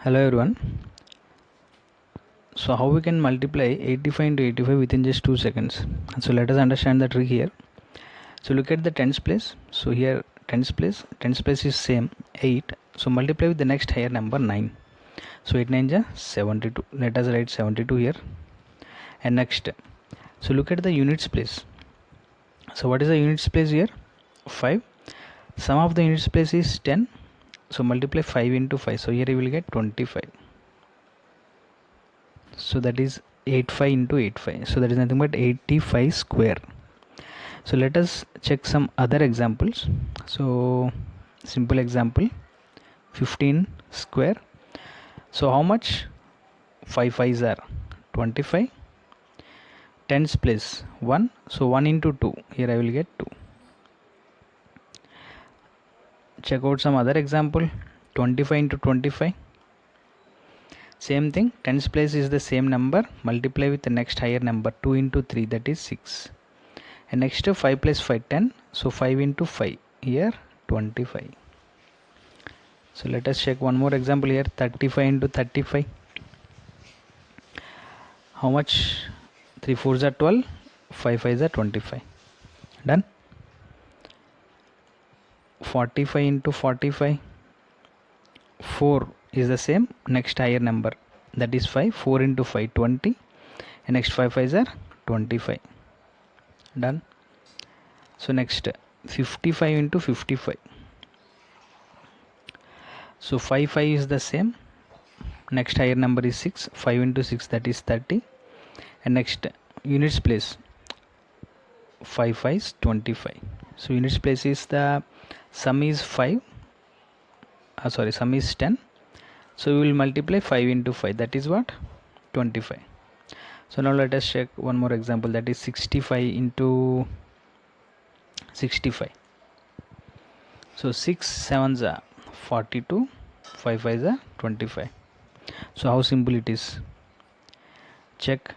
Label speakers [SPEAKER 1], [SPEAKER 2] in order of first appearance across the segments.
[SPEAKER 1] Hello everyone. So how we can multiply 85 into 85 within just 2 seconds? So let us understand the trick here. So look at the tens place. So here tens place is same 8. So multiply with the next higher number 9. So 8 9 is 72. Let us write 72 here. And next, so look at the units place. So what is the units place here? 5. Sum of the units place is 10. So multiply 5 into 5. So here you will get 25. So that is 85 into 85. So that is nothing but 85 square. So let us check some other examples. So simple example, 15 square. So how much? 5 5s are 25. Tens place 1. So 1 into 2. Here I will get 2. Check out some other example, 25 into 25. Same thing, tens place is the same number, multiply with the next higher number, 2 into 3, that is 6. And next 5 plus 5, 10. So 5 into 5, here 25. So let us check one more example here, 35 into 35. How much? 3 4s are 12, 5 5s are 25. Done. 45 into 45. 4 is the same, next higher number, that is 5. 4 into 5, 20. And next 5 5s are 25. Done. So next 55 into 55. So 5 5 is the same, next higher number is 6. 5 into 6, that is 30. And next units place, 5 5 is 25. So units place is the sum is 5, sum is 10. So we will multiply 5 into 5, that is what? 25. So now let us check one more example, that is 65 into 65. So 6 7s are 42, 5 5s are 25. So how simple it is? Check.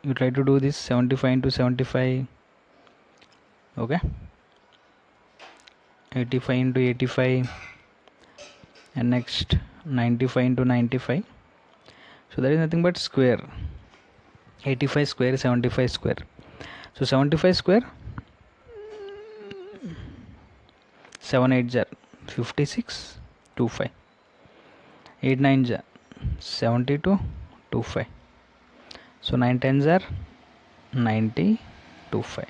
[SPEAKER 1] You try to do this, 75 into 75. Okay. 85 into 85. And next 95 into 95. So that is nothing but square. 85 square, 75 square. So 75 square, 7 8s are 56, 25. 8 9s are 72, 25. So 9 10s are 90, 25.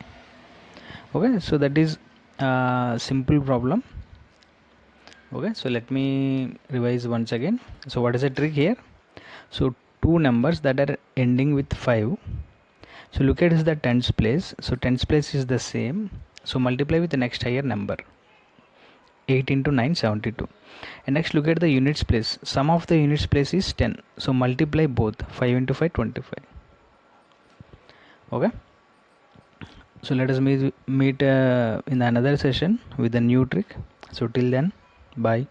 [SPEAKER 1] Okay, so that is a simple problem. Okay, so let me revise once again. So what is the trick here? So two numbers that are ending with 5. So look at the tens place. So tens place is the same. So multiply with the next higher number. 8 into 9, 72. And next look at the units place. Sum of the units place is 10. So multiply both. 5 into 5, 25. Okay. So let us meet in another session with a new trick. So till then, bye.